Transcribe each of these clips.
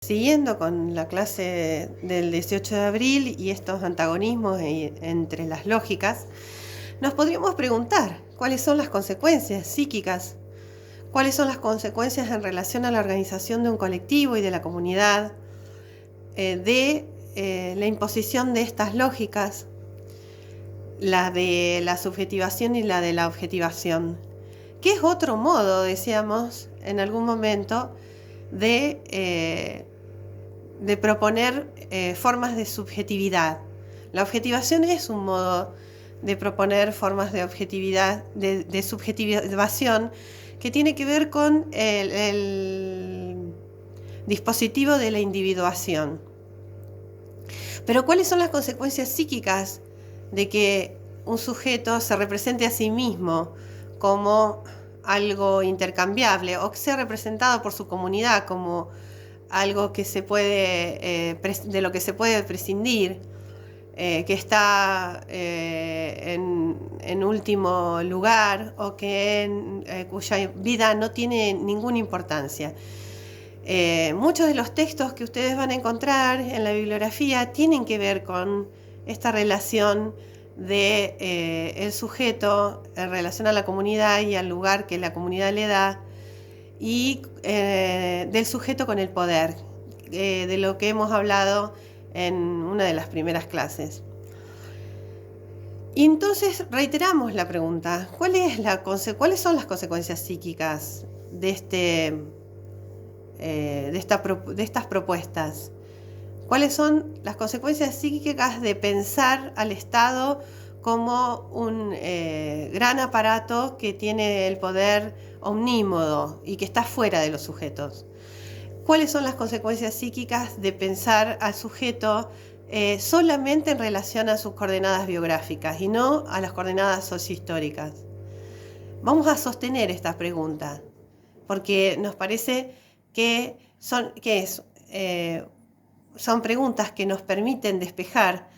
Siguiendo con la clase del 18 de abril y estos antagonismos entre las lógicas, nos podríamos preguntar cuáles son las consecuencias psíquicas, cuáles son las consecuencias en relación a la organización de un colectivo y de la comunidad, de la imposición de estas lógicas, la de la subjetivación y la de la objetivación, que es otro modo, decíamos en algún momento, de proponer formas de subjetividad. La objetivación es un modo de proponer formas de objetividad, de subjetivación, que tiene que ver con el dispositivo de la individuación. Pero ¿cuáles son las consecuencias psíquicas de que un sujeto se represente a sí mismo como algo intercambiable o que sea representado por su comunidad como algo que se puede, de lo que se puede prescindir, que está en último lugar o cuya vida no tiene ninguna importancia? Muchos de los textos que ustedes van a encontrar en la bibliografía tienen que ver con esta relación de el sujeto en relación a la comunidad y al lugar que la comunidad le da, y del sujeto con el poder, de lo que hemos hablado en una de las primeras clases. Y entonces reiteramos la pregunta: ¿cuáles son las consecuencias psíquicas de estas propuestas? ¿Cuáles son las consecuencias psíquicas de pensar al Estado como un gran aparato que tiene el poder omnímodo y que está fuera de los sujetos? ¿Cuáles son las consecuencias psíquicas de pensar al sujeto solamente en relación a sus coordenadas biográficas y no a las coordenadas sociohistóricas? Vamos a sostener esta pregunta porque nos parece que son preguntas que nos permiten despejar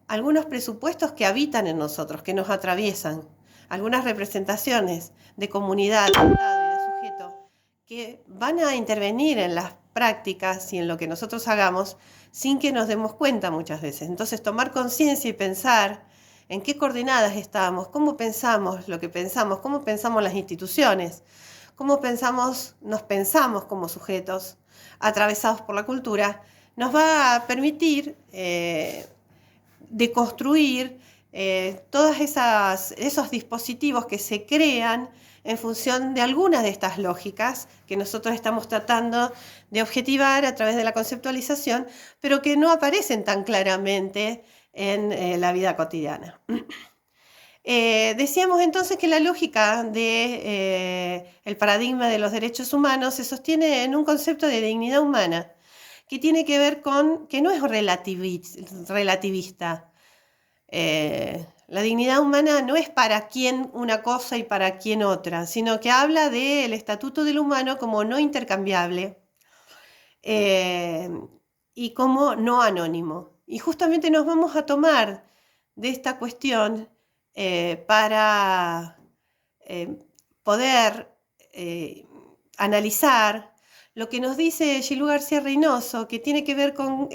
algunos presupuestos que habitan en nosotros, que nos atraviesan, algunas representaciones de comunidad, de Estado y de sujeto que van a intervenir en las prácticas y en lo que nosotros hagamos sin que nos demos cuenta muchas veces. Entonces, tomar conciencia y pensar en qué coordenadas estamos, cómo pensamos lo que pensamos, cómo pensamos las instituciones, cómo nos pensamos como sujetos atravesados por la cultura, nos va a permitir deconstruir todos esos dispositivos que se crean en función de algunas de estas lógicas que nosotros estamos tratando de objetivar a través de la conceptualización, pero que no aparecen tan claramente en la vida cotidiana. Decíamos entonces que la lógica del paradigma de los derechos humanos se sostiene en un concepto de dignidad humana, que tiene que ver con que no es relativista. La dignidad humana no es para quién una cosa y para quién otra, sino que habla del estatuto del humano como no intercambiable y como no anónimo. Y justamente nos vamos a tomar de esta cuestión para poder analizar lo que nos dice Gilú García Reynoso, que tiene que ver con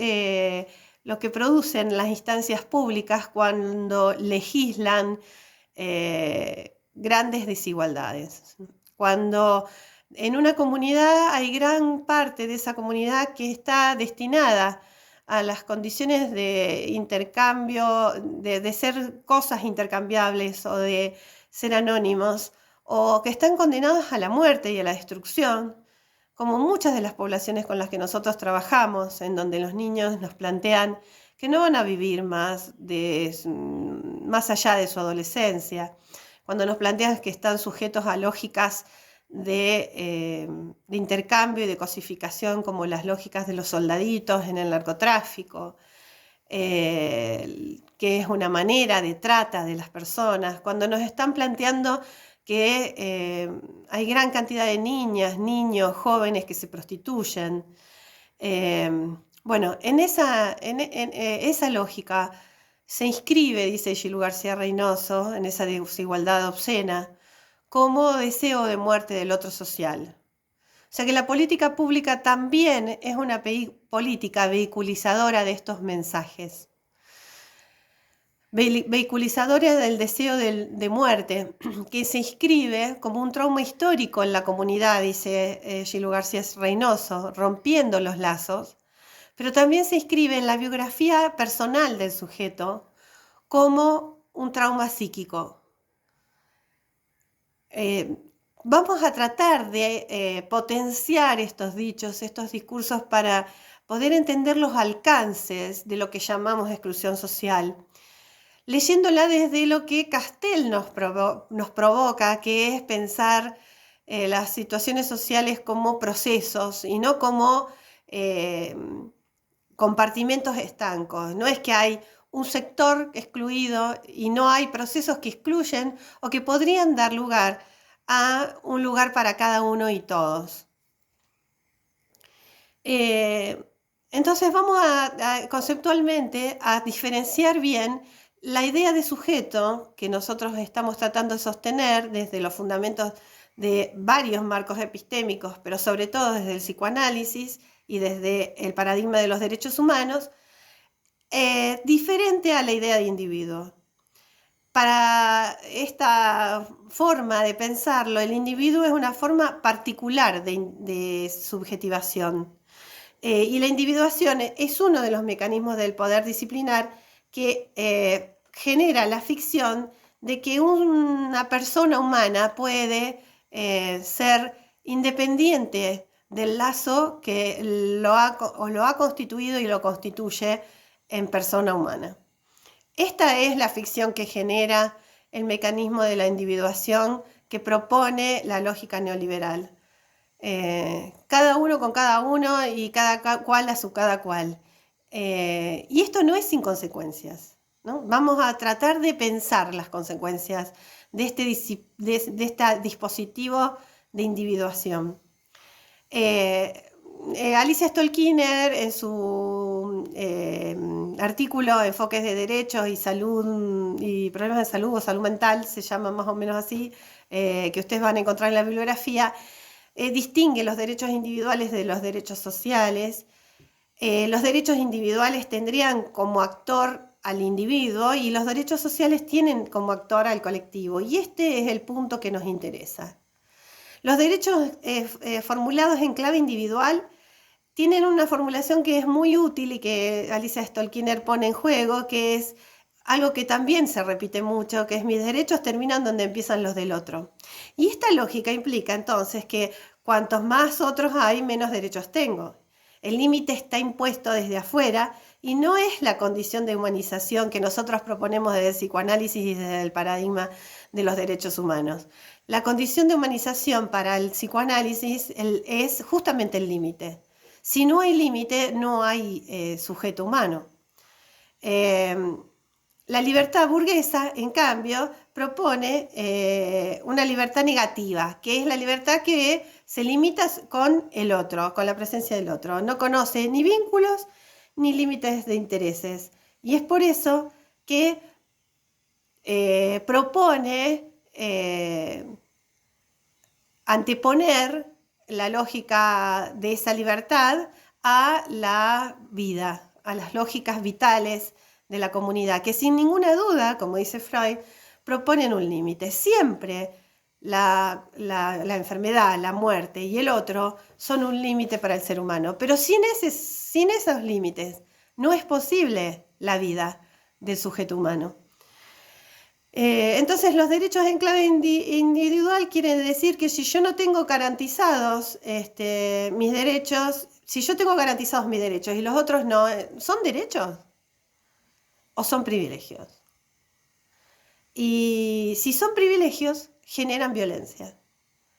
lo que producen las instancias públicas cuando legislan grandes desigualdades. Cuando en una comunidad hay gran parte de esa comunidad que está destinada a las condiciones de intercambio, de ser cosas intercambiables o de ser anónimos, o que están condenados a la muerte y a la destrucción, como muchas de las poblaciones con las que nosotros trabajamos, en donde los niños nos plantean que no van a vivir más allá de su adolescencia, cuando nos plantean que están sujetos a lógicas de intercambio y de cosificación, como las lógicas de los soldaditos en el narcotráfico, que es una manera de trata de las personas, cuando nos están planteando que hay gran cantidad de niñas, niños, jóvenes que se prostituyen. Bueno, en esa lógica se inscribe, dice Gilú García Reynoso, en esa desigualdad obscena, como deseo de muerte del otro social. sea que la política pública también es una política vehiculizadora de estos mensajes. Vehiculizadora del deseo de muerte, que se inscribe como un trauma histórico en la comunidad, dice Gilú García Reynoso, rompiendo los lazos, pero también se inscribe en la biografía personal del sujeto como un trauma psíquico. Vamos a tratar de potenciar estos dichos, estos discursos para poder entender los alcances de lo que llamamos exclusión social, leyéndola desde lo que Castel nos provoca, que es pensar las situaciones sociales como procesos y no como compartimentos estancos. No es que hay un sector excluido y no hay procesos que excluyen o que podrían dar lugar a un lugar para cada uno y todos. Entonces vamos conceptualmente a diferenciar bien la idea de sujeto que nosotros estamos tratando de sostener desde los fundamentos de varios marcos epistémicos, pero sobre todo desde el psicoanálisis y desde el paradigma de los derechos humanos, diferente a la idea de individuo. Para esta forma de pensarlo, el individuo es una forma particular de subjetivación. Y la individuación es uno de los mecanismos del poder disciplinar que genera la ficción de que una persona humana puede ser independiente del lazo que lo ha constituido y lo constituye en persona humana. Esta es la ficción que genera el mecanismo de la individuación que propone la lógica neoliberal. Cada uno con cada uno y cada cual a su cada cual. Y esto no es sin consecuencias, ¿no? Vamos a tratar de pensar las consecuencias de este dispositivo de individuación. Alicia Stolkiner, en su artículo Enfoques de Derechos y Salud y Problemas de Salud o Salud Mental, se llama más o menos así, que ustedes van a encontrar en la bibliografía, distingue los derechos individuales de los derechos sociales. Los derechos individuales tendrían como actor al individuo y los derechos sociales tienen como actor al colectivo. Y este es el punto que nos interesa. Los derechos formulados en clave individual tienen una formulación que es muy útil y que Alicia Stolkiner pone en juego, que es algo que también se repite mucho, que es mis derechos terminan donde empiezan los del otro. Y esta lógica implica entonces que cuantos más otros hay, menos derechos tengo. El límite está impuesto desde afuera y no es la condición de humanización que nosotros proponemos desde el psicoanálisis y desde el paradigma de los derechos humanos. La condición de humanización para el psicoanálisis es justamente el límite. Si no hay límite, no hay sujeto humano. La libertad burguesa, en cambio, propone una libertad negativa, que es la libertad que se limita con el otro, con la presencia del otro. No conoce ni vínculos ni límites de intereses. Y es por eso que propone anteponer la lógica de esa libertad a la vida, a las lógicas vitales de la comunidad, que sin ninguna duda, como dice Freud, proponen un límite. Siempre la enfermedad, la muerte y el otro son un límite para el ser humano, pero sin esos límites no es posible la vida del sujeto humano. Entonces los derechos en clave individual quieren decir que si yo no tengo garantizados mis derechos, si yo tengo garantizados mis derechos y los otros no, ¿son derechos o son privilegios? Y si son privilegios, generan violencia.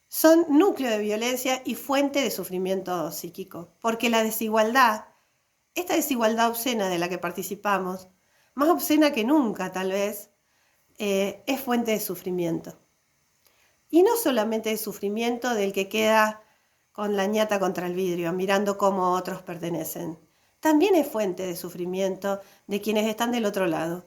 Son núcleo de violencia y fuente de sufrimiento psíquico, porque la desigualdad, esta desigualdad obscena de la que participamos, más obscena que nunca tal vez, es fuente de sufrimiento. Y no solamente de sufrimiento del que queda con la ñata contra el vidrio, mirando cómo otros pertenecen. También es fuente de sufrimiento de quienes están del otro lado.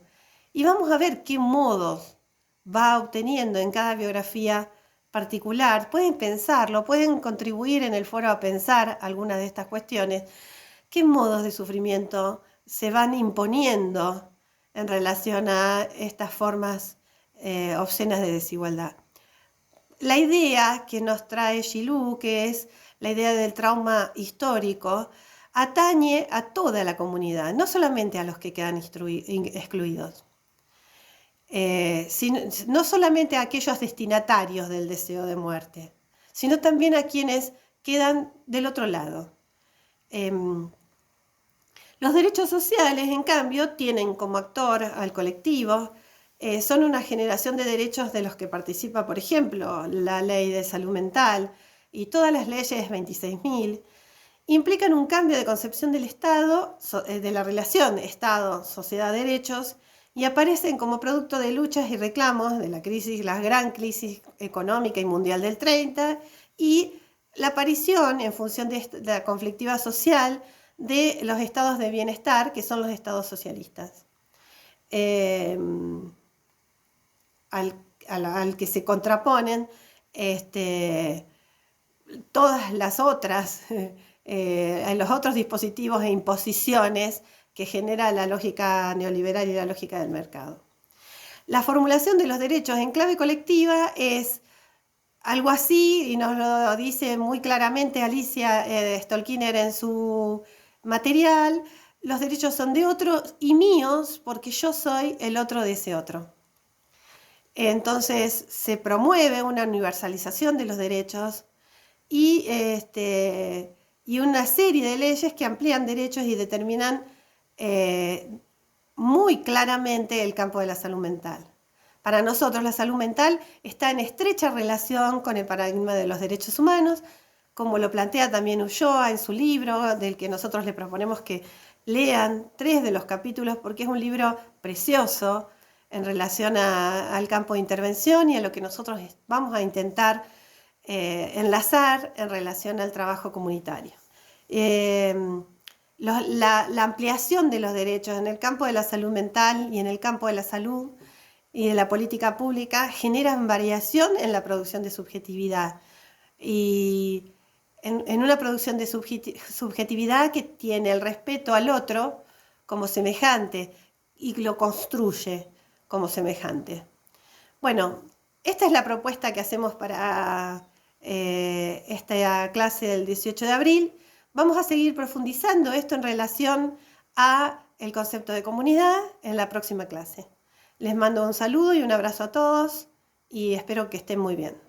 Y vamos a ver qué modos va obteniendo en cada biografía particular, pueden pensarlo, pueden contribuir en el foro a pensar algunas de estas cuestiones. ¿Qué modos de sufrimiento se van imponiendo en relación a estas formas obscenas de desigualdad? La idea que nos trae Gilou, que es la idea del trauma histórico, atañe a toda la comunidad, no solamente a los que quedan excluidos, no solamente a aquellos destinatarios del deseo de muerte, sino también a quienes quedan del otro lado. Los derechos sociales, en cambio, tienen como actor al colectivo, son una generación de derechos de los que participa, por ejemplo, la ley de salud mental y todas las leyes 26.000, implican un cambio de concepción del Estado, de la relación Estado-sociedad-derechos, y aparecen como producto de luchas y reclamos de la gran crisis económica y mundial del 30, y la aparición, en función de la conflictiva social, de los estados de bienestar, que son los estados socialistas, al que se contraponen todas las otras, los otros dispositivos e imposiciones que genera la lógica neoliberal y la lógica del mercado. La formulación de los derechos en clave colectiva es algo así, y nos lo dice muy claramente Alicia Stolkiner en su material: los derechos son de otros y míos porque yo soy el otro de ese otro. Entonces se promueve una universalización de los derechos y una serie de leyes que amplían derechos y determinan muy claramente el campo de la salud mental. Para nosotros la salud mental está en estrecha relación con el paradigma de los derechos humanos, como lo plantea también Ulloa en su libro, del que nosotros le proponemos que lean 3 de los capítulos, porque es un libro precioso en relación al campo de intervención y a lo que nosotros vamos a intentar enlazar en relación al trabajo comunitario. La ampliación de los derechos en el campo de la salud mental y en el campo de la salud y de la política pública generan variación en la producción de subjetividad, y en una producción de subjetividad que tiene el respeto al otro como semejante y lo construye como semejante. Bueno, esta es la propuesta que hacemos para esta clase del 18 de abril. Vamos a seguir profundizando esto en relación a el concepto de comunidad en la próxima clase. Les mando un saludo y un abrazo a todos y espero que estén muy bien.